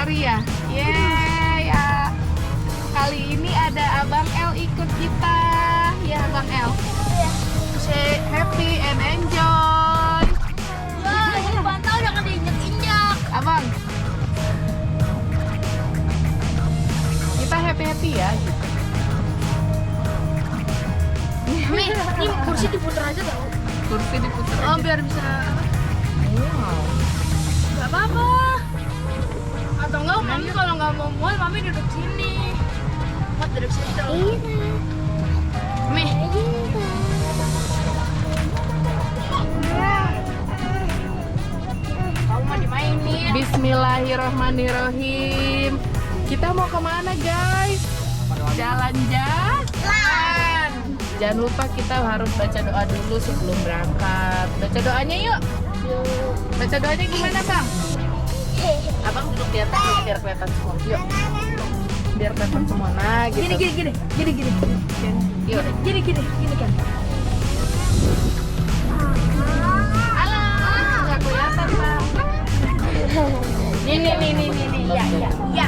safari ya. Yeay ya. Kali ini ada Abang El ikut kita. Ya Abang El. Say happy and enjoy. Wah, ini bantal jangan diinjak-injak. Abang. Kita happy ya gitu. Ini kursi diputar aja tau. Kursi diputar Oh, aja. biar bisa. Wow. Gak apa-apa. Atau enggak, mami kalau nggak mau mual, mami duduk sini. Mat duduk situ. Mami. Kamu mau dimainin. Bismillahirrahmanirrahim. Kita mau kemana guys? Jalan-jalan. Jangan lupa kita harus baca doa dulu sebelum berangkat. Baca doanya yuk. Baca doanya gimana bang? Abang duduk di atas yuk, biar kelihatan semua. Yuk. Biar kelihatan semua. Nah gitu. Gini. Yuk. Gini kan. Alah, nggak kelihatan bang. Nih. Ya.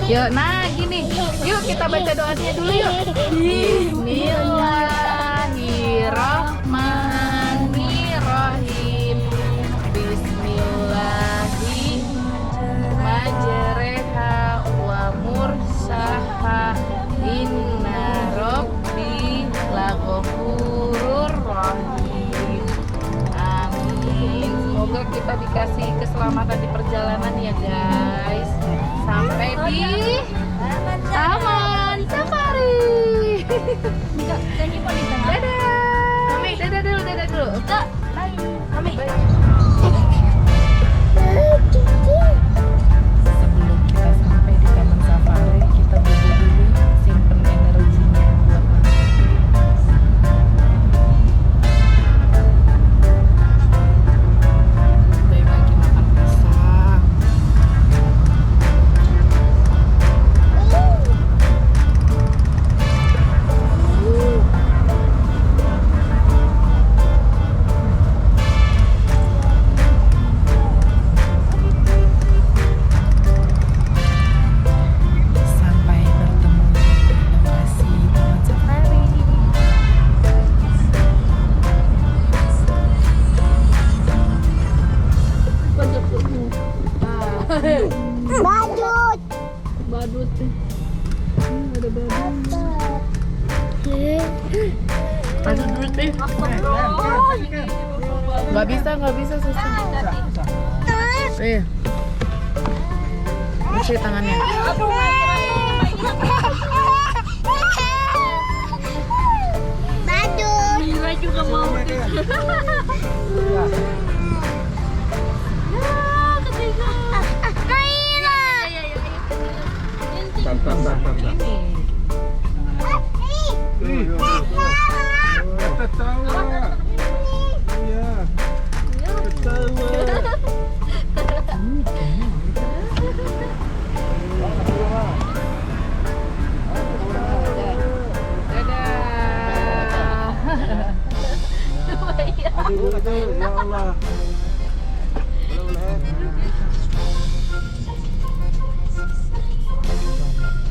Yuk, nah gini. Yuk kita baca doanya dulu yuk. Bismillahirrahmanirrahim. Bismillahirrahmanirrahim. Wa mursaha inna rabbi laghafurur rahim. Amin. Semoga kita dikasih keselamatan di perjalanan ya guys. Sampai di Taman Safari. Dadah. Mami. Dadah dulu. Mami. Sebelum kita sampai di Taman Safari, kita bobo dulu, simpen energinya buat nanti. Udah lagi makan pisang. Sampai bertemu di lokasi Taman Safari. Badut. Badut. Ada badut. Badut dulu deh. Nggak bisa susah. Bersih tangannya. Badut. Mira juga mau. Ya Allah.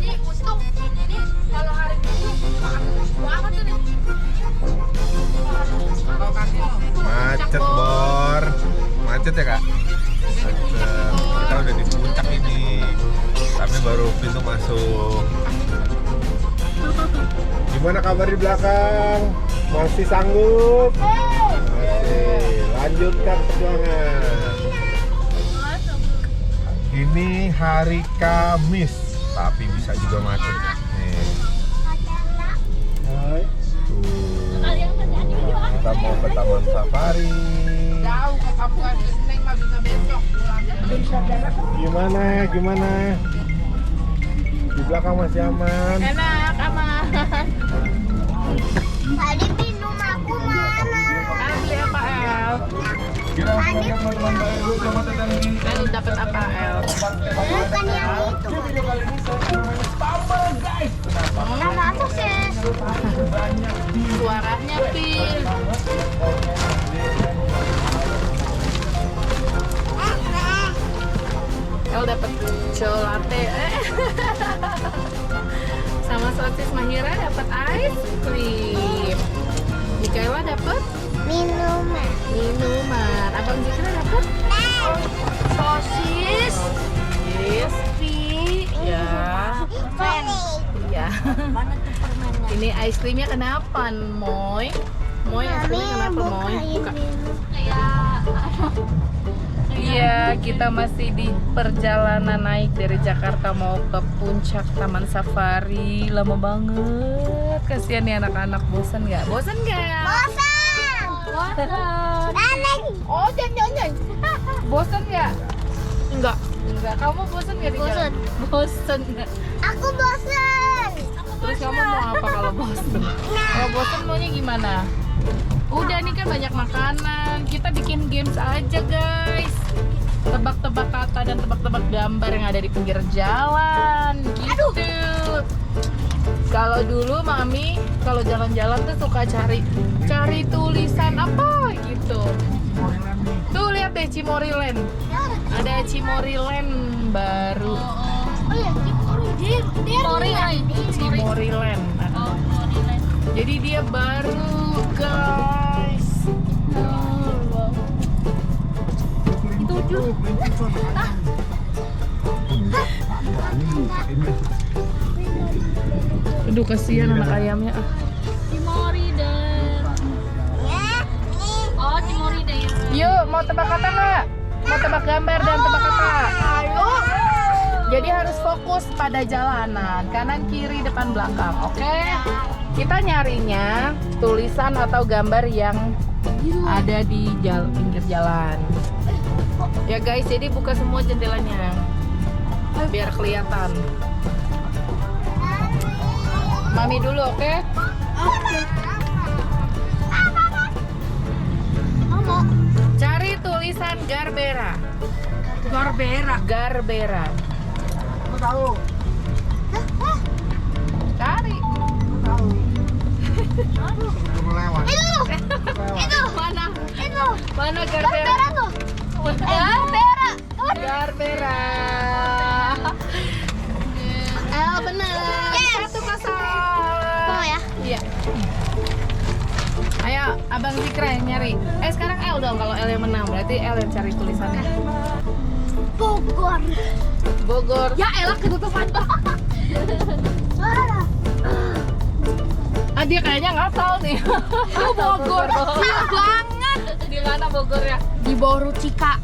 Nih, untung ini kalau hari Minggu banget tuh nih. Macet bor. Macet ya kak? Macet. Kita udah di puncak ini. Tapi baru pintu masuk. Gimana kabar di belakang? Masih sanggup? Masih. Lanjutkan perjuangan. Ini hari Kamis, tapi bisa juga macet. Nih. Hai. Tuh. Kita mau ke Taman Safari. Jauh ke Kabupaten Neng mah bisa besok pulangnya. Gimana? Di belakang masih aman. Enak, aman. Tadi minum aku mana? Beli apa El? El dapat apa El? Bukan yang itu. Nah, masuk sih. Suaranya Pin. El dapat latte. Sama sosis Mahira dapat ice cream. Mikaela dapat minuman. Abang Zikra dapat Sosis. yes. Ya. Iya. Mana tuh permennya? Ini ice creamnya kenapa, Moy? Moy, ice creamnya kenapa, Moy? Buka. Iya, kita masih di perjalanan naik dari Jakarta mau ke puncak Taman Safari. Lama banget. Kasihan nih anak-anak, bosan nggak? Bosan nggak? Oh, jangan. Bosan nggak? Enggak. Kamu bosan nggak di jalan? Bosan nggak? Aku bosan. Terus kamu mau apa kalau bosan? Kalau bosan maunya gimana? Udah nih kan banyak makanan. Kita bikin games aja, guys. Tebak-tebak kata dan tebak-tebak gambar yang ada di pinggir jalan. Gitu. Kalau dulu Mami kalau jalan-jalan tuh suka cari tulisan apa gitu. Tuh lihat deh Cimoriland. Ada Cimoriland baru. Oh ya, Cimoriland. Jadi dia baru, guys. Itu Aduh kasihan anak ayamnya. Cimoriland. Oh, Cimoriland. Yuk, mau tebak kata nggak? Mau tebak gambar dan tebak kata? Ayo. Jadi harus fokus pada jalanan, kanan, kiri, depan, belakang. Oke? Kita nyarinya tulisan atau gambar yang ada di pinggir jalan. Ya guys, jadi buka semua jendelanya biar kelihatan. Mami dulu, oke? Cari tulisan Garbera. Garbera. Aku tahu. Cari. Belum lewat. Itu. Mana Garbera? tuh. Garbera. Benar. Yes. 1-0. Oh ya. Iya. Ayo, Abang Zikra yang nyari. Sekarang L dong, kalau L yang menang berarti L yang cari tulisannya. Bogor. Ya elah ketutupan. Dia kayaknya nggak nih. Bogor. Iya banget. Di mana Bogornya? Di bawah Rucika.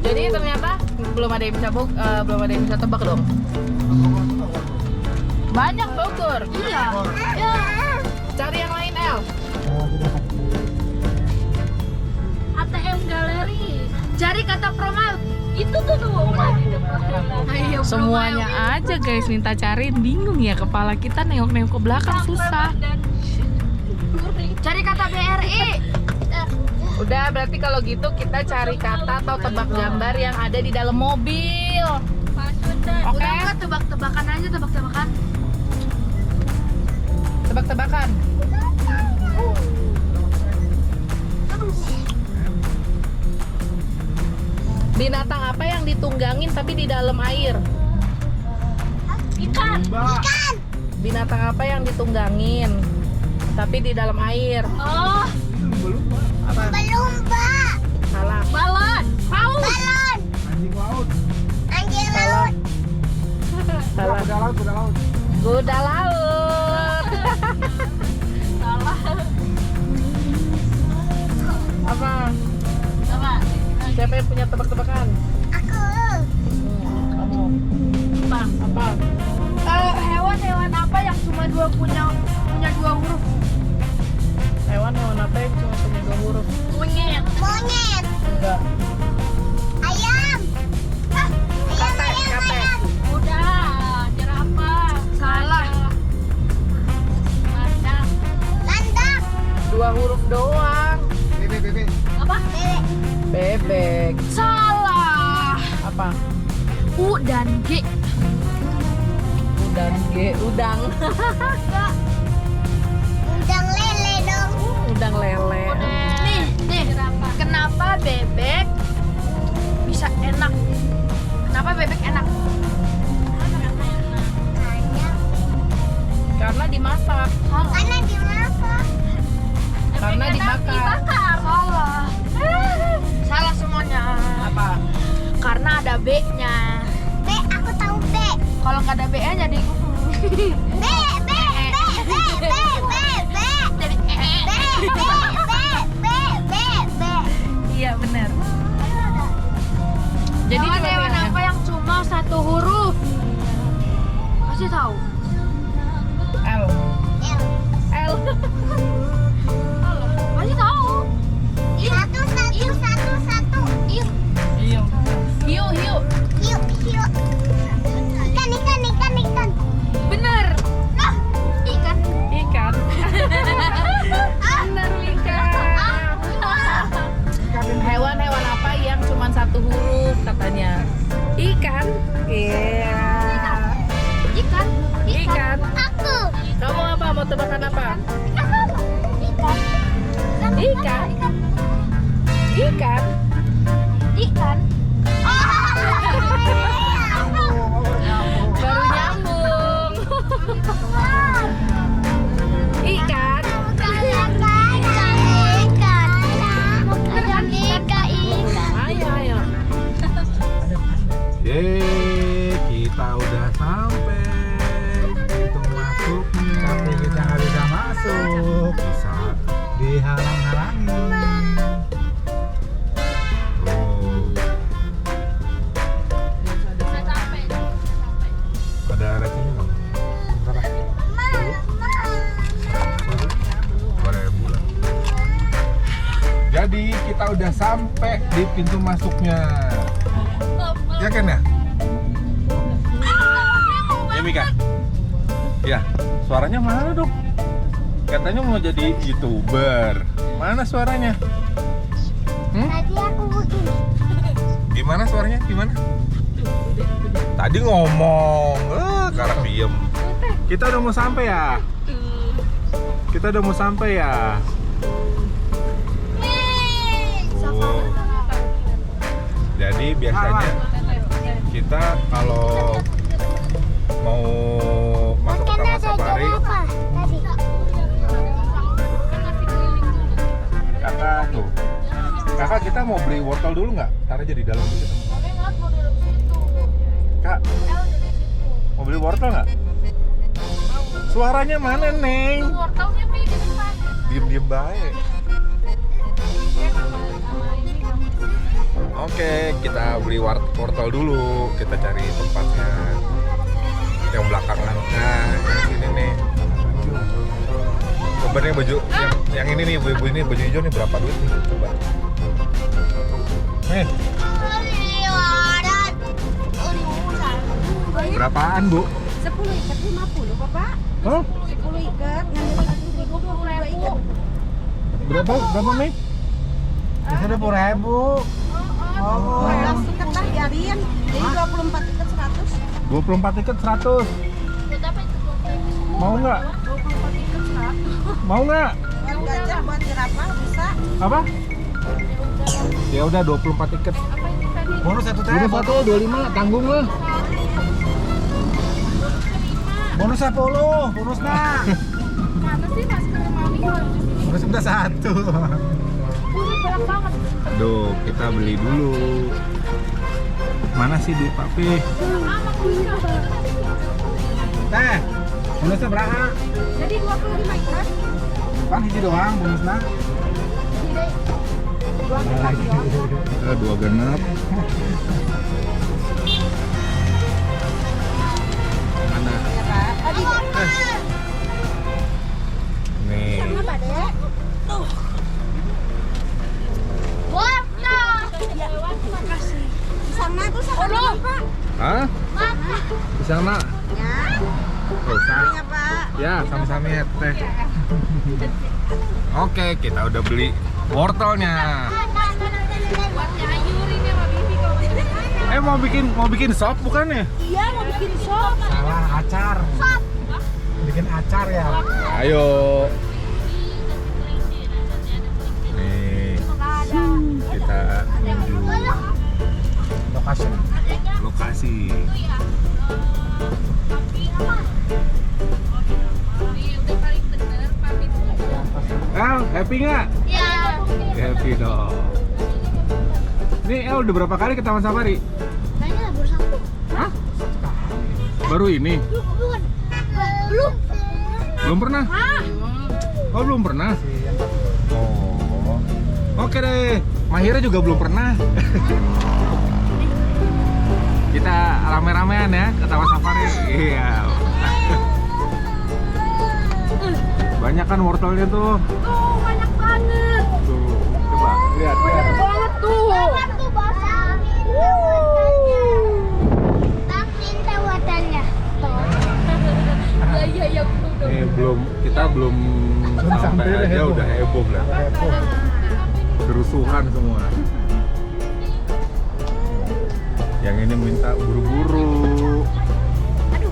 Jadi ternyata belum ada yang bisa tebak dong. Banyak Bogor. Iya. Ya. Cari yang lain L. ATM Galeri. Cari kata promo. Itu tuh Ayo, Semuanya aja guys minta cariin, bingung ya kepala kita nengok-nengok ke belakang susah. Cari kata BRI. Udah berarti kalau gitu kita cari kata atau tebak gambar yang ada di dalam mobil. Oke. Udah enggak tebak-tebakan aja, tebak-tebakan. Tebak-tebakan. Binatang apa yang ditunggangin tapi di dalam air? Ikan. Binatang apa yang ditunggangin tapi di dalam air? Oh, Apa? belumba. Salah. Balon. Paus. Anjing laut. Anjing Salah. Salah. Kuda laut. Kuda laut. Salah. Apa? Apa? Siapa yang punya tebak-tebakan? Aku. Kamu. Apa? Hewan apa yang cuma punya dua huruf? Hewan apa yang cuma punya 2 huruf? Monyet. Enggak. Ayam. Kate. Udah, jerapah. Salah. Landak. 2 huruf doang. Bebek. Apa? Bebek. Salah. Apa? U dan G. Udang udang. Udang lele dong. Udang lele. Nih. Kenapa bebek Jadi kita udah sampai di pintu masuknya. Ya kan ya? Ya Mika? Ya, suaranya mana dong? Katanya mau jadi YouTuber. Mana suaranya? Tadi aku begini. Gimana suaranya? Gimana? Tadi ngomong, sekarang diem. Kita udah mau sampai ya? Kita udah mau sampai ya? Oh. Jadi biasanya kita kalau mau masuk ke Taman Safari, kakak tuh, kakak kita mau beli wortel dulu nggak? Ntar aja di dalam dulu. Kak, mau beli wortel nggak? Suaranya mana, Neng? Wortelnya Pi di depan. Diem-diem baik. Oke, kita beli wortel dulu. Kita cari tempatnya. Yang belakangan. Nah, yang sini nih. Sebenarnya baju yang ini nih, ibu-ibu ini baju hijau nih berapa duit nih? Coba. Nih, berapaan, Bu? 10 ikat 50, Bapak. Hah? 10 ikat, ngambil 22 ikat. Berapa nih? Bisa 20.000. Oh, 12 ikat lah biarin. Jadi 24 ikat 100. 24 tiket 100. Mau nggak? 24 ikat 100. Mau nggak? Buat gajah, buat jerapah bisa. Apa? Ya udah 24 tiket. bonus 1 teh. Udah satu 25 tanggung lah. Bonus 10, bonus nah. Mana sih masker mami? Bonus udah 1. Ini berat banget. Aduh, kita beli dulu. Mana sih duit Papi? Teh, bonusnya berapa? Jadi 25 ikat. Kan hiji doang bonusnya. Dua genap. Mana? Ya, Pak. Nih. Apa, Dek? Tuh. Makasih. Pisang tuh sama Pak. Hah? Pisang nak? Ya. Oh, Ya, Pak. ya, sami-sami ya teh. Oke, kita udah beli wortelnya. Mau bikin sop bukan ya? Iya, mau bikin sop. Salah acar. Bikin acar ya. Ayo. Nih, kita menuju lokasi. Happy nggak? Iya. Happy dong. Nih El udah berapa kali ke Taman Safari? Kayaknya baru satu. Hah? Baru ini? Bukan. Belum. Belum pernah? Oh belum pernah? Oh. Oke deh. Mahira juga belum pernah. Kita rame-ramean ya ke Taman Safari. Iya. Banyak kan wortelnya tuh. Oh, banyak banget. Tuh, coba lihat. Banget tuh. Banget tuh basah. Tampin tawatannya. Iya betul. Kita belum sampai sampai udah aja heboh. udah heboh lah. Kerusuhan semua. Yang ini minta buru-buru.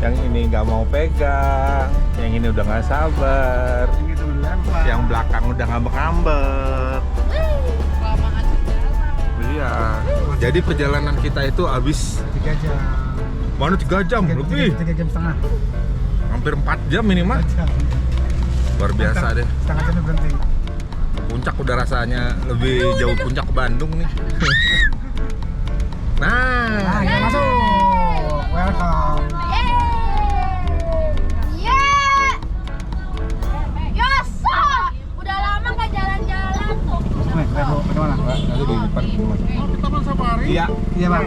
Yang ini nggak mau pegang, yang ini udah nggak sabar, Gitu dilempar. yang belakang udah ngambek-ngambek. Kelamaan segala. Iya. Jadi perjalanan kita itu habis 3 jam. mana 3 jam lebih, 3 jam setengah. hampir 4 jam minimal. 4 jam. Luar biasa deh. Setengah jamnya berhenti. Puncak udah rasanya lebih jauh puncak ke Bandung nih. Nah, Nah, kita masuk. Welcome. Udah lama nggak jalan-jalan tuh. Nih, Bu, bagaimana? nanti di depan rumah. Oh, ke Taman Safari? Iya. Iya, Bang.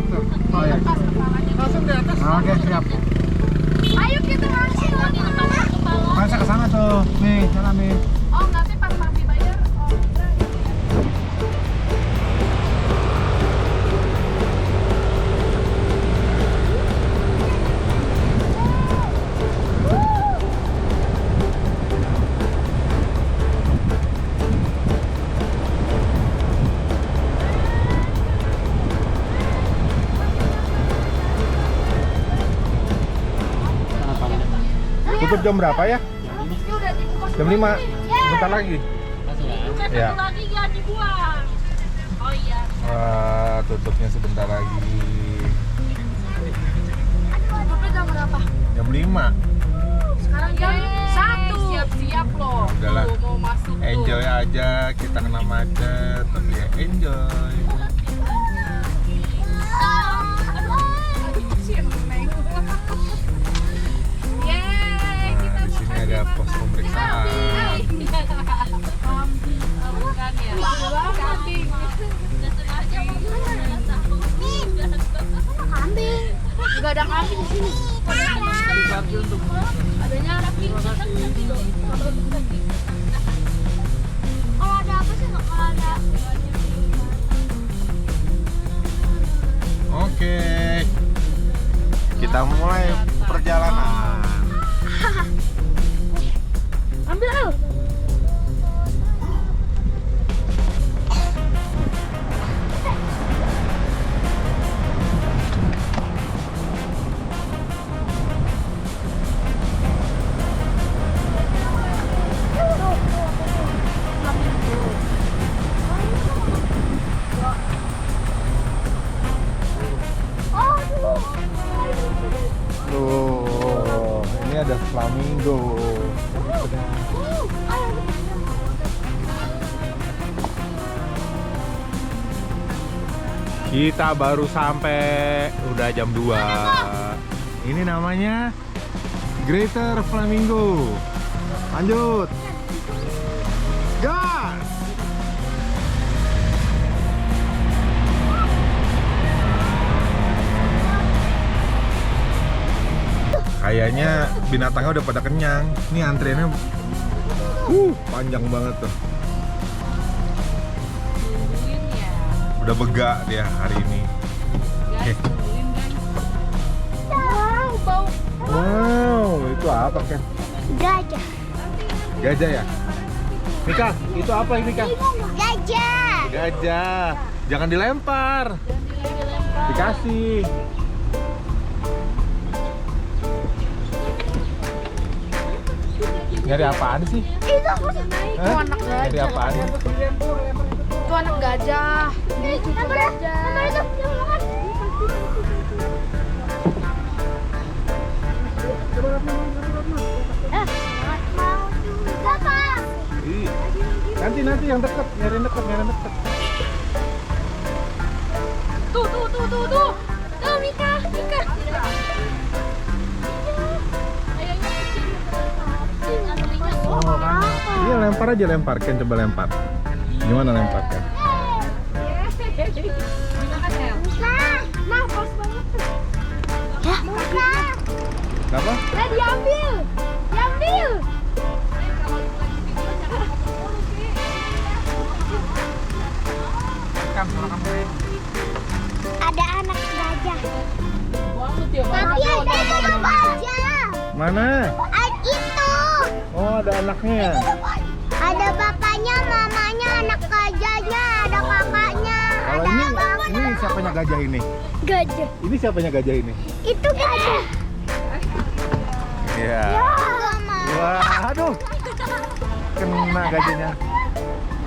Oh, iya. Langsung di atas. Oke, siap. Ayo kita masuk di depan ke bawah. Masa ke sana tuh. Nih, sana nih. Oh nanti pas Papi bayar. Oh, jam berapa ya? Ini udah dibuka. Jam 5. Bentar lagi. Bukan Ya. satu lagi jangan dibuang. Oh iya. Wah, tutupnya sebentar lagi. Tutupnya jam berapa? Jam 5. Sekarang jam 1. Siap-siap loh. Udahlah. Tuh, mau masuk tuh. Enjoy aja, kita kena macet, tapi ya enjoy. Yeay, kita Nah, di sini ada pos pemeriksaan. bukan ya. Kambing. Kambing. Enggak ada kambing di sini. Adanya kambing. Kalau ada apa sih? Kalau ada Oke. Kita mulai perjalanan. ambil Al. Tuh, ini ada flamingo. Kita baru sampai, udah jam 2. Ini namanya Greater Flamingo. Lanjut. Gas. Kayaknya binatangnya udah pada kenyang. Ini antriannya panjang banget tuh. Tungguin ya. Udah begak dia hari ini. Guys, tungguin guys. Wow, bau Wow, itu apa Ken? gajah. Gajah ya? Mika, itu apa ini Kak? Gajah. Gajah. Jangan dilempar. Dikasih. Nyari apaan sih? Itu apa sih? Hah? anak gajah. Nyari apaan? Itu anak gajah. Ini cucu gajah. Mau juga Pak. Ih, nanti yang deket, nyari yang deket. Tuh. Tuh Mika. Oh, kan. Iya, lempar aja, lempar. Ken, coba lempar. Gimana lempar Ken? Nah, pas banget. Ya, Mika. Kenapa? Nah, diambil. Ada anak gajah. Banget ya, Tapi ada anak gajah. Mana? Itu. Oh, ada anaknya. Ada bapaknya, mamanya, anak gajahnya, ada kakaknya, Kalau ada ini abangnya. siapanya gajah ini? Gajah. Ini siapanya gajah ini? Itu gajah. Iya. Juga mau. Wah, aduh. Kena gajahnya.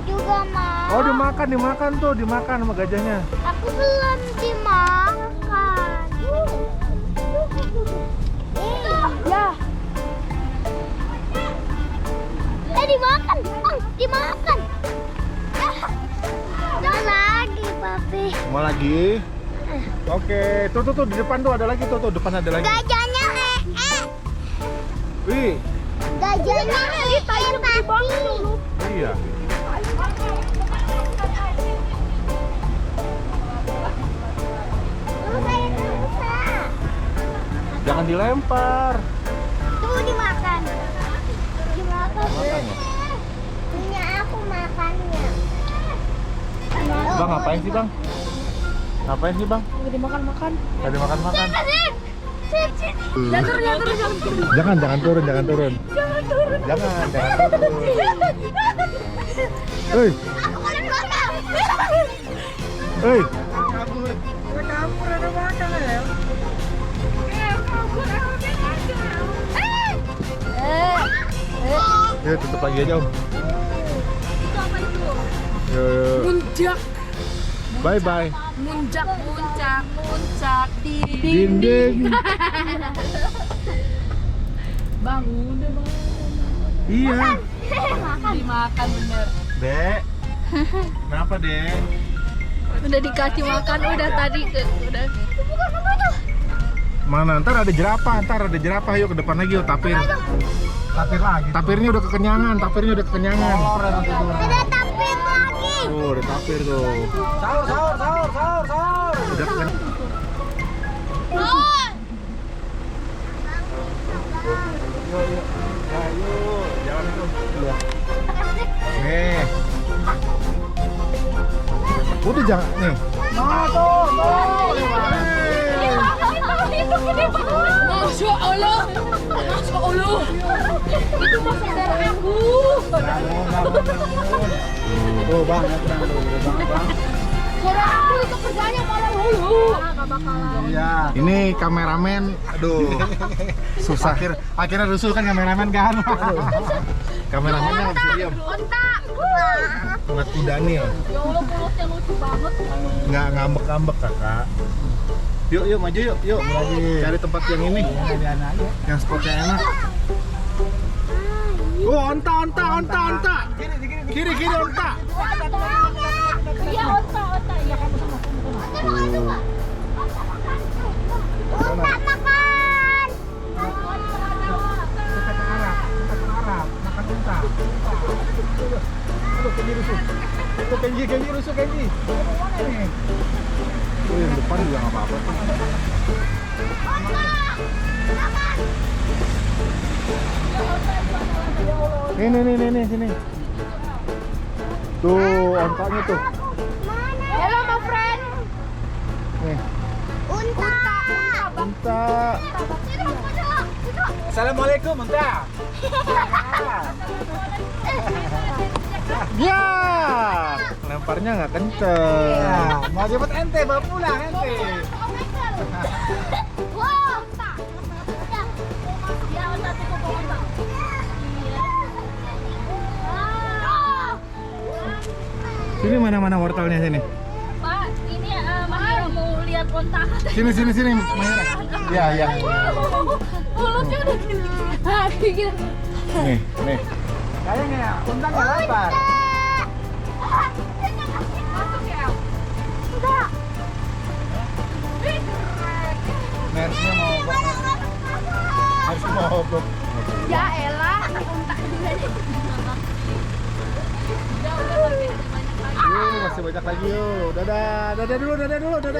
Juga mau. Oh, dimakan sama gajahnya. Aku belum dimakan. Ya. Dimakan. Dimakan. Jangan lagi, Papi. Mau lagi? Oke, tuh di depan tuh ada lagi tuh depan ada lagi. Gajahnya Wih, Gajahnya Papi. iya. Jangan dilempar. Tuh dimakan. Dimakan. Makan ya? Punya aku makannya. Bang, ngapain sih bang? Ngapain sih bang? Nggak dimakan-makan. Tadi makan-makan. Jangan turun. Jangan turun. Jangan turun. Hei, Aku mau dimakan. hei. Ya tutup lagi aja Om. Itu apa itu? Yo. Muncak, Bye bye. muncak, muncak, muncak di Dinding. Bangun deh bang. Iya. Dimakan bener. Dek. Kenapa Dek? Udah dikasih makan udah tadi udah. Mana ntar ada jerapah, yuk ke depan lagi yuk tapir. Tapir lagi. Tapirnya udah kekenyangan, Oh, udah tiduran. Ada tapir lagi. Oh, udah tapir tuh. Sahur. Udah kekenyangan. Yuk. Ayo, jalan itu. Nih. Udah jangan nih. Masya Allah, Masya Allah. Itu mau saudara aku. Tuh bang, ya tenang dulu, bang. Saudara aku itu kerjanya malam dulu. Iya. Ini kameramen, aduh, susah. Akhirnya rusuh kan kameramen kan. Kameramennya nggak bisa diam. Ontak. Ngeliat kuda nih, Ya Allah mulutnya lucu banget. nggak ngambek-ngambek kakak. Yuk maju yuk. Cari tempat yang ini, yang spotnya enak. Oh, onta. Kiri onta. Iya ontak. Iya kamu sama. Ontak makan. Makan unta. Aduh, Kenji rusuh. Itu Kenji rusuh. Oh, yang depan juga nggak apa-apa tuh. Nih, sini. Tuh, ontanya tuh. Hello my friend. Nih, onta. Assalamualaikum unta. Ya, lemparnya nggak kenceng. Ya, mau jemput ente, bawa pulang ente. Wow. Ya ontak itu ontak. Sini mana wortelnya sini. Pak, ini Mahira mau lihat ontak. Sini, Mahira. Iya. Mulutnya udah gini. Nih. Kayaknya unta nggak lapar. Masuk ya? Enggak. Mercy mau obrol. Ya elah, ontak juga nih. Yuk, masih banyak lagi yuk. Dadah dulu. Dadah unta.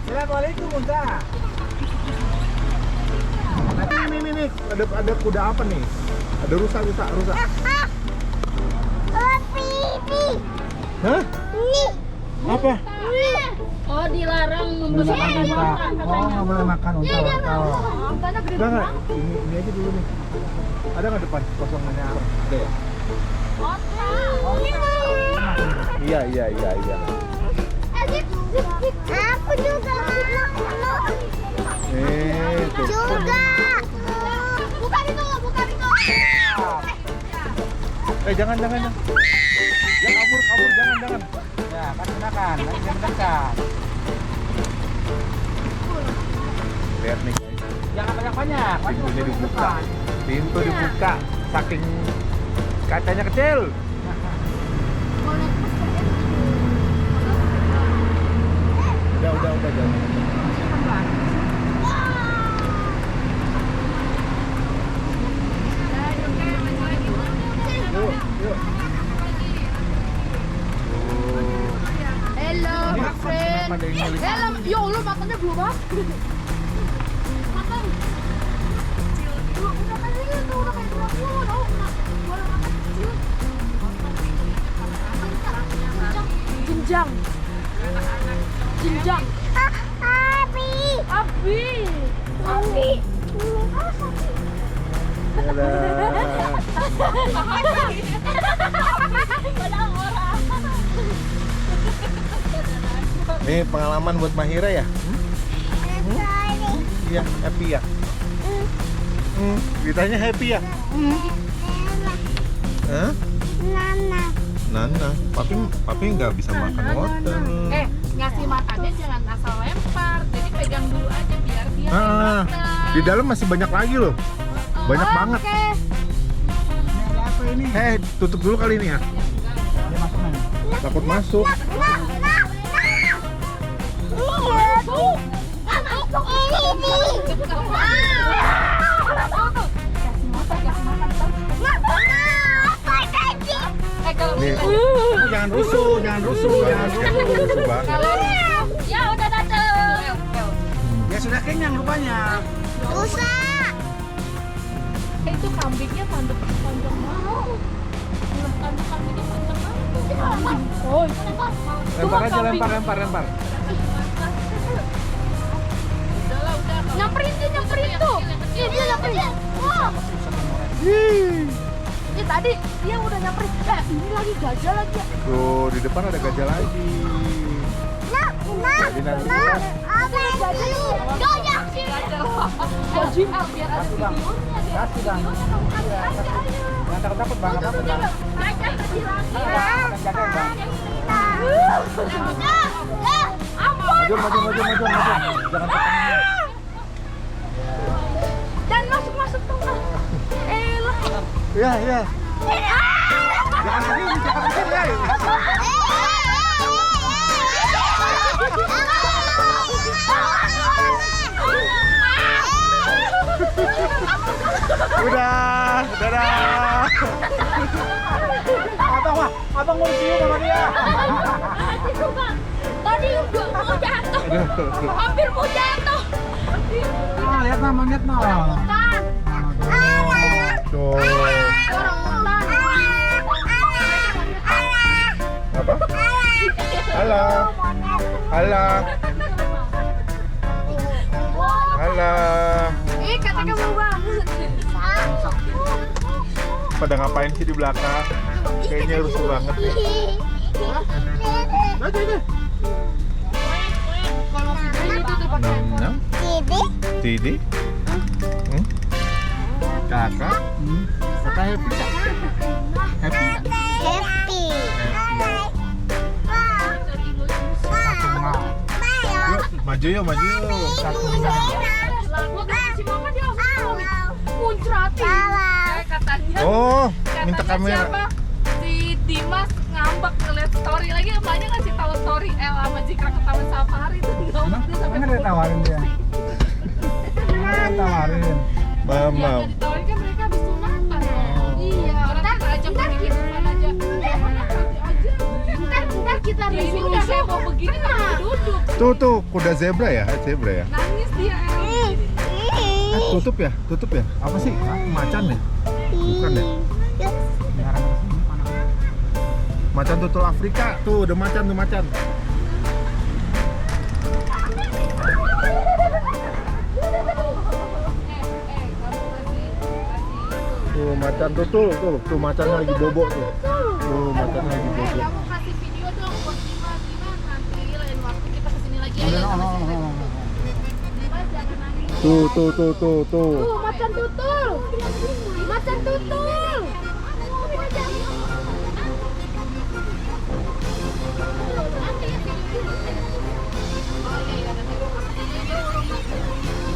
Assalamualaikum unta. Nih. Ada kuda apa nih? Ada rusa. Hah? Apa? Oh, dilarang membesarkan Unta. ontak Oh, katanya. nggak boleh makan unta wortel. Ontanya gede Enggak. banget. Ini aja dulu nih. Ada nggak depan kosongnya? Ada ya? Iya. Aku juga. Tuh. Juga. Bukan itu. Jangan. Ya kabur, jangan. Ya, kasih makan, jangan dekat. Lihat nih guys. Jangan banyak-banyak. Pintunya dibuka. Pintu dibuka. Saking kacanya kecil. Udah jangan. Yuk. Hello, my friend. Hello, ya Allah makannya belum habis. Makan. Udah kan ini tuh udah kayak 20 tau. Boleh makan kecil. Jenjang. Abi. Ini pengalaman buat Mahira ya? Iya, happy ya. Ditanya happy ya? Hah? Nana. Papi nggak bisa makan wortel. Ngasih makannya jangan asal lempar. Jadi pegang dulu aja biar dia makan. Di dalam masih banyak lagi loh. Banyak banget. Ini ada apa ini? Tutup dulu kali ini ya. Dia masuk mana? Takut masuk. Nih. Jangan rusuh. Rusuh banget. Ya udah dateng. Ya sudah kenyang rupanya. Itu kambingnya panjang banget. Kambingnya panjang banget. Oh, Lempar aja, lempar. udah. Nyamperin tuh. Iya dia nyamperin. Wah. Ya tadi dia udah nyamperin. Ini lagi gajah lagi. Tuh, di depan ada gajah lagi. Jadi nanti kita Kasih bang. Jangan takut bang. Maju. Jangan takut. Dan masuk tengah. Iya. Jangan kesini ya. Udah, dadah. Abang mau cium sama dia. Tadi udah mau jatuh. Hampir mau jatuh. Lihat nama. Tuh. Apa? Halo. Kata kamu banget. Pada ngapain sih di belakang? Kayaknya rusuh banget ya. Kalau video itu tuh pakai handphone. Didi? Kakak? Kata happy. Happy. Yuk, maju yuk. Gua kasih makan dia muncratin. Katanya. Oh, minta Katanya kamera. siapa? Si Dimas ngambek ngeliat story lagi, emaknya ngasih tahu story sama Jika ke Taman Safari itu ngambek dia sampai Emang dia tawarin dia. Tawarin. Mama. nggak ditawarin kan mereka habis sunatan. Iya, orang kita ajak pergi sunatan aja. Ntar kita Ya ini udah heboh begini nggak duduk. Tuh, kuda zebra ya? Zebra ya? Nangis dia. Tutup ya? Apa sih? Macan ya? Bukan ya? Macan tutul Afrika. Tuh, ada macan. Tuh, macan tutul. Tuh, macannya lagi bobo tuh. Macannya lagi bobo. Kamu kasih video dong buat Dimas nanti lain waktu kita kesini lagi ya. Dimas jangan nangis. Tuh. macan tutul.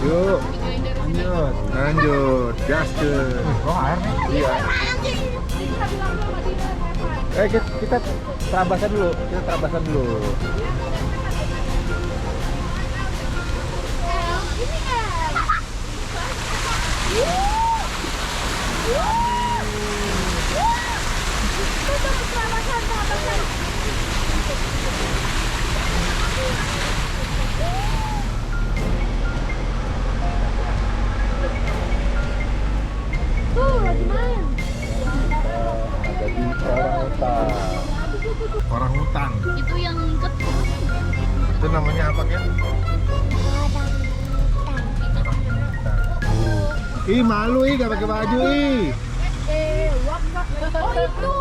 Yuk, lanjut, gas tuh. Air nih. Iya. Kita terabasan dulu. Tuh lagi main. Ada di orang hutan. Itu yang Itu namanya apa, Ken? Ih, malu gak pakai baju ih. Oh itu.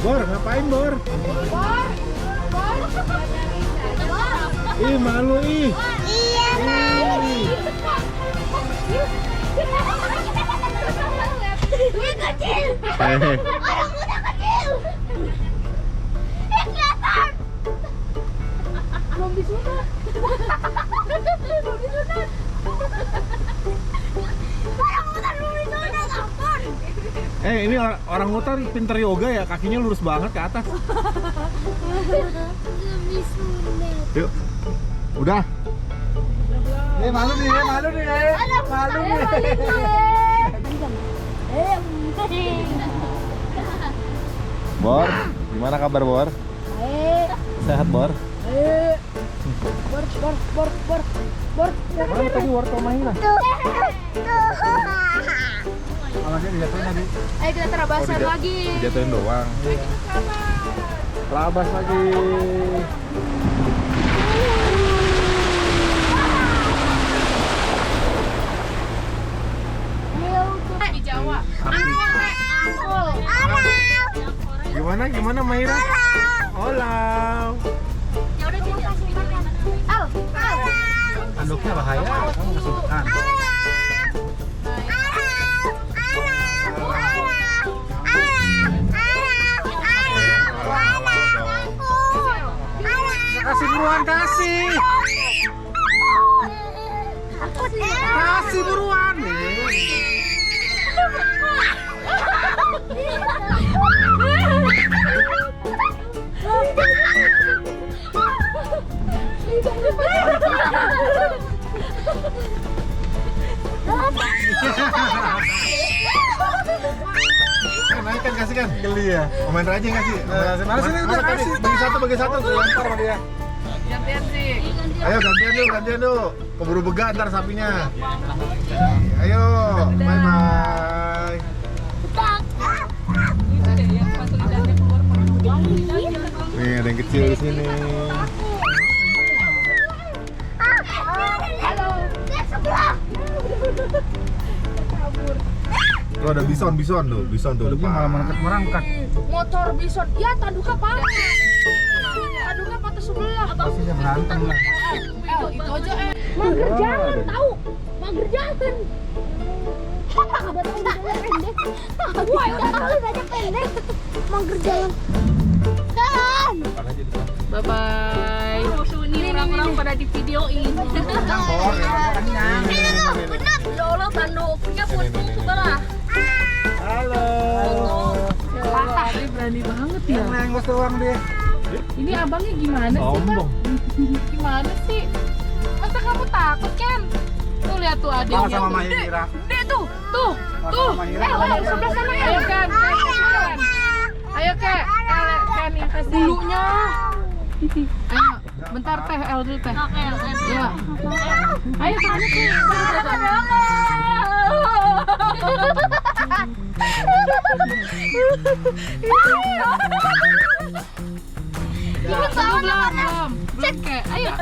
Bor, ngapain Bor? Ih, malu ih. Iya, ini kecil. Orang udah kecil. Kelihatan. Belum disunat. Belum disunat. Orang udah belum disunat, ampun. Ini orang hutan pinter yoga ya, kakinya lurus banget ke atas. Yuk. Udah. Malu nih, malu nih. Malu nih. Bor, gimana kabar Bor? Sehat Bor? Mana tadi Bor sama Mahira? Kalau dia dijatuhin tadi. Ayo kita terabasan lagi. Dijatuhin doang. Labas lagi. Di Jawa. Gimana Mahira? Hola. Tanduknya bahaya, kamu kesukaan. Kasih buruan, kasih. Kasih buruan nih. Naikkan, kasih kan? Geli ya? Komen aja kasih. Mana sini udah kasih. Bagi satu, lempar sama dia. Gantian sih. Ayo gantian dulu. Keburu begat ntar sapinya. Ayo, bye. Nih ada yang kecil di sini. Tuh ada bison tuh Dia depan. malah merangkat. Motor bison. Ya, tanduknya patah. Tanduknya patah sebelah. Pasti dia berantem lah. Itu aja Mager jalan, tahu? Mager jalan. Udah tahu jalan pendek. Wah, udah tahu banyak pendek. Mager jalan. Jalan. Bye bye. Ini orang-orang pada di videoin. Bor, kenyang. Ini tuh, benar. Ya Allah, tanduknya putus sebelah. Halo. Patah. Dia berani banget ya. Nengos doang dia. Ini abangnya gimana sih, Bang? Sombong. Gimana sih? Masa kamu takut, Ken? Tuh lihat tuh adiknya. Sama tuh. Mahira. Dek tuh, tuh. Tuh. Sebelah sana ya. Ayo Ken, ayo Ken, Ken yang kasih Bulunya. Ayo, bentar teh, El dulu teh. Ya. Ayo sana sih. Belum, Kek. Ayo.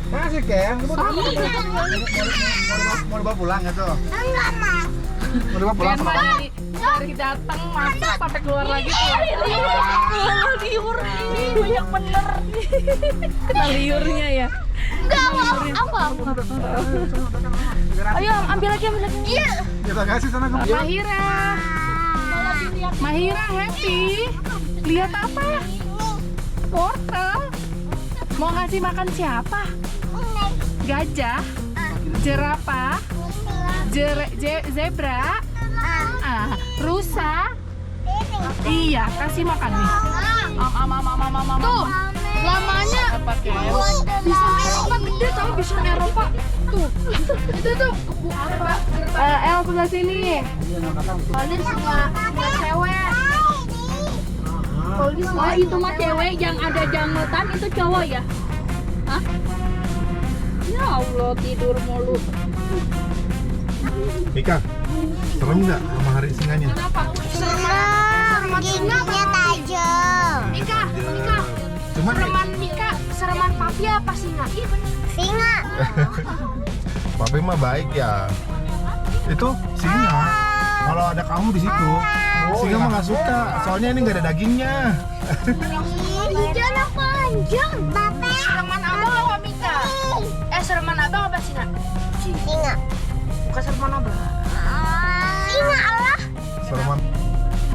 Kasih Ken. Mau dibawa pulang ya tuh? Enggak, Mas. Mau dibawa pulang Ken sama mah dari datang masuk sampai keluar lagi tuh. Liur ini banyak bener. Liurnya ya. Enggak. Ayo, ambil lagi. Iya. Kita kasih sana ke Mahira happy. Lihat apa? Wortel. Mau ngasih makan siapa? Gajah, jerapah, zebra, rusa. Iya, kasih makan nih. Tuh, lamanya bisa Eropa gede, tapi bisa Eropa. Tuh, itu tuh kubu apa? El sebelah sini. Paling semua cewek. Oh, itu mah cewek yang ada janggotan itu cowok ya? Hah? Ya Allah, tidur mulu. Mika, serem nggak sama hari singanya? Kenapa? Giginya tajam. Mika. Cuman Mika, sereman papi apa singa? Iya bener. Singa. Papi mah baik ya. Itu singa. Kalau ada kamu di situ, singa mah nggak suka. Soalnya ini nggak ada dagingnya. Ini jalan panjang. Sereman abang apa Mika? Sereman abang apa singa? Singa. Bukan sereman abang. Singa Allah. Sereman.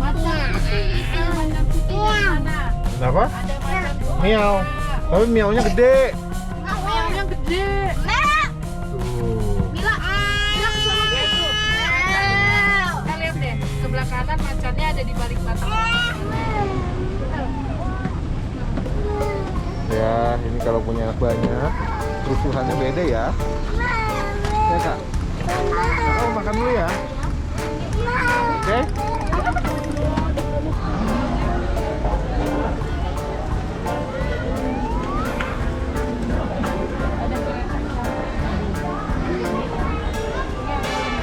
Macan putih itu, macan putih dari mana? Kenapa? Ada macan putih. Miau. Tapi miaunya gede. Miaunya gede. Tuh. Mila kesana gitu. Kita lihat deh, sebelah kanan macannya ada di balik batang. Ya, ini kalau punya anak banyak, kerusuhannya beda ya. Ya kak. Kakak mau makan dulu ya. Oke?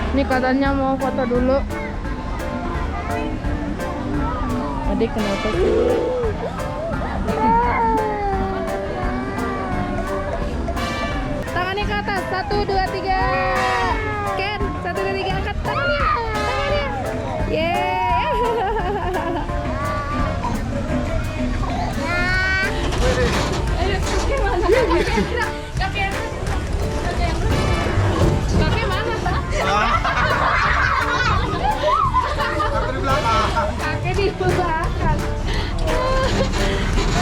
Ini katanya mau foto dulu. Adik kenapa sih? Tangannya ke atas. 1, 2, 3. Ken, 1, 2, 3 angkat tangannya. Tangannya. Yeay. Ayo, kakek mana? Kakek mana, Pak? Kakek di belakang.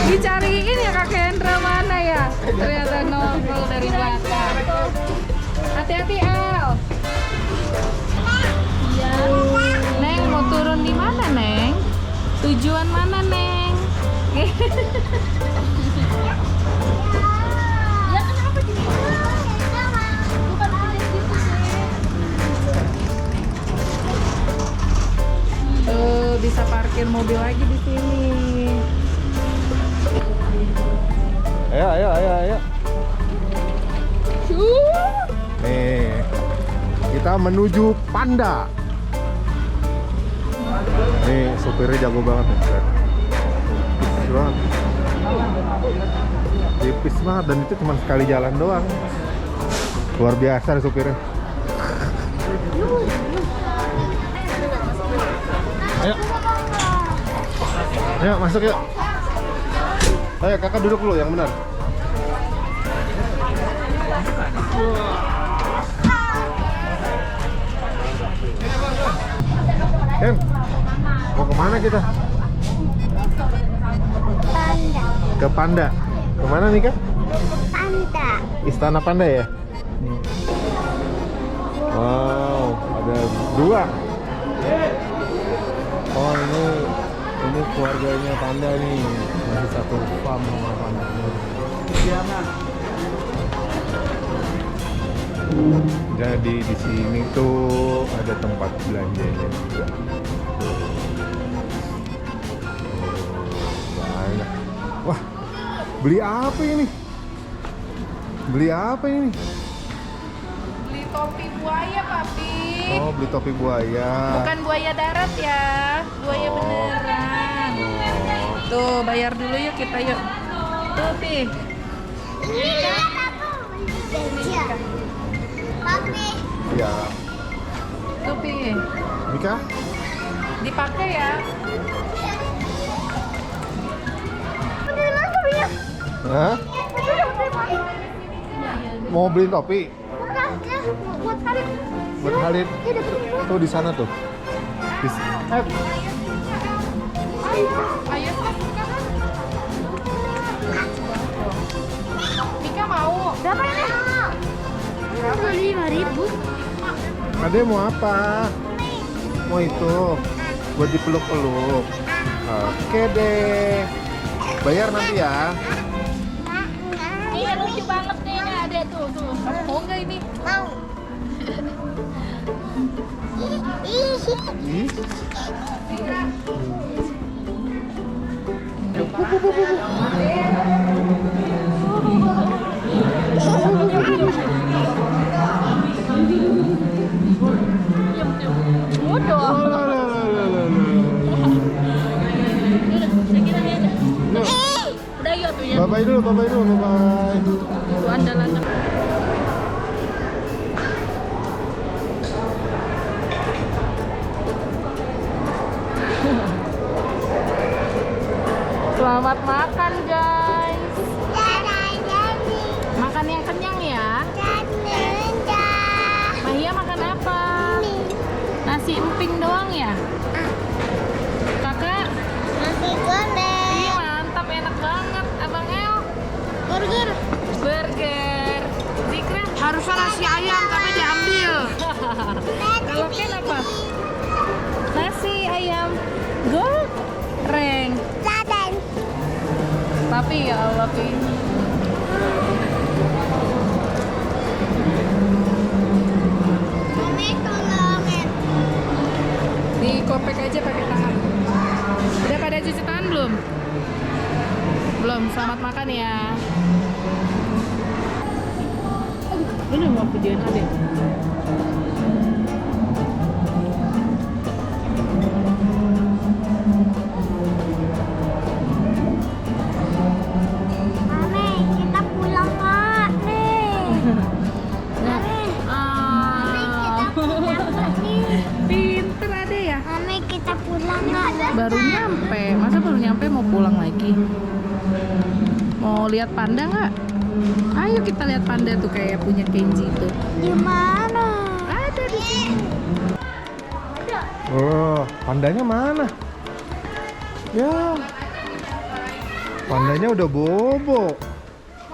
Dicariin ya kakek Hendra mana ya? Ternyata nongol dari belakang. Hati-hati El. Iya. Neng mau turun di mana Neng? Tujuan mana Neng? Ya kenapa di sini? Bukan ada di situ sih. Tuh bisa parkir mobil lagi di sini. Ayo. Nih, kita menuju Panda. Nih, supirnya jago banget nih. Tipis banget. Tipis banget dan itu cuma sekali jalan doang. Luar biasa nih supirnya. Ayo masuk yuk. Ayo kakak duduk dulu yang benar. Ken, mau kemana kita? Panda. Ke Panda. Kemana nih kak? Panda. Istana Panda ya? Wow, ada 2. Oh ini keluarganya Panda nih, masih satu farm sama pandanya. Jadi di sini tuh ada tempat belanjanya juga. Banyak. Wah, beli apa ini? Beli apa ini? Beli topi buaya, Papi. Oh, beli topi buaya. Bukan buaya darat ya, buaya beneran. Tuh, bayar dulu yuk kita yuk. Tuh, Pi. Papi. Ya. Tuh, Pi. Mika? Dipakai ya. Hah? Mau beli topi? Buat Khalid. Buat Khalid? Tuh di sana tuh. Ayo, Mika mau. Berapa ini? 5.000. Ade mau apa? Mau itu buat dipeluk-peluk. Oke deh. Bayar nanti ya. Iya lucu banget nih ini ada tuh. Kamu mau nggak ini? Mau. Ih. Udah yuk tuh ya. Bye-bye dulu, bye-bye. Tuh andalan. Selamat makan guys. Dadah, Dani. Makan yang kenyang ya. Dadah. Mahia makan apa? Nasi emping doang ya? Kakak? Nasi goreng. Iya mantap, enak banget. Abang El? Burger. Burger. Zikra? Harusnya nasi ayam tapi diambil. Kalau Ken apa? Nasi ayam goreng. Dadah. Tapi ya Allah ini. Mami tolongin. Dikopek aja pakai tangan. Udah pada cuci tangan belum? Belum. Selamat makan ya. Ini mau videoin adek. Mami, kita pulang nggak nih? Mami, Pinter adek ya. Mami kita pulang nggak? Baru nyampe. Masa baru nyampe mau pulang lagi? Mau lihat panda nggak? Ayo kita lihat panda tuh kayak punya Kenji tuh. Di mana? Ada di sini. Oh, pandanya mana? Ya, pandanya udah bobo.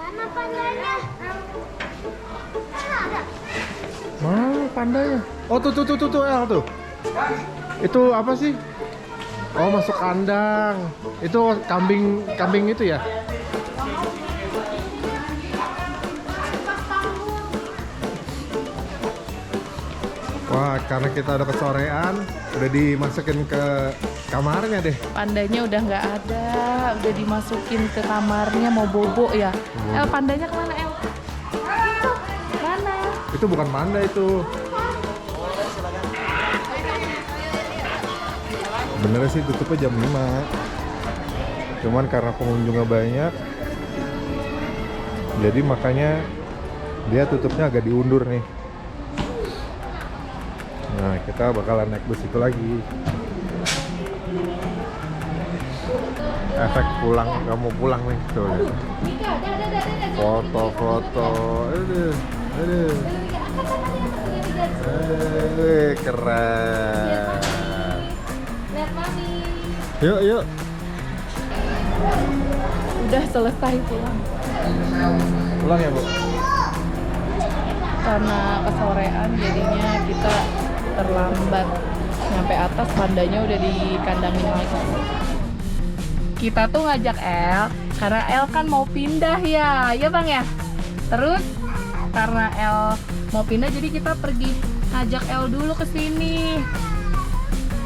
Mana pandanya? Mana pandanya? Oh tuh El tuh. Itu apa sih? Oh masuk kandang. Itu kambing itu ya? Wah, karena kita udah kesorean, udah dimasukin ke kamarnya deh. Pandanya udah nggak ada, udah dimasukin ke kamarnya mau bobo ya. El, pandanya kemana El? Itu, mana? Itu bukan panda itu. Benernya sih tutupnya jam 5. Cuman karena pengunjungnya banyak, jadi makanya dia tutupnya agak diundur nih. Nah, kita bakalan naik bus itu lagi. Efek pulang, nggak mau pulang nih tuh. Lihat. Foto-foto, aduh. Keren. Lihat mami. Yuk. Udah selesai pulang. Pulang ya, Bu? Karena kesorean jadinya kita terlambat. Nyampe atas pandanya udah dikandangin lagi. Kita tuh ngajak El karena El kan mau pindah ya Bang ya. Terus karena El mau pindah jadi kita pergi ngajak El dulu ke sini.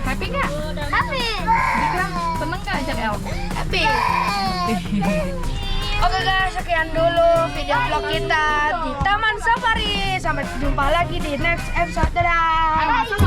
Happy nggak? Happy. Dikira seneng nggak ajak El? Happy. Oke guys, sekian dulu video vlog kita di Taman Safari. Sampai jumpa lagi di next episode. Dadah. Ayo, masuk.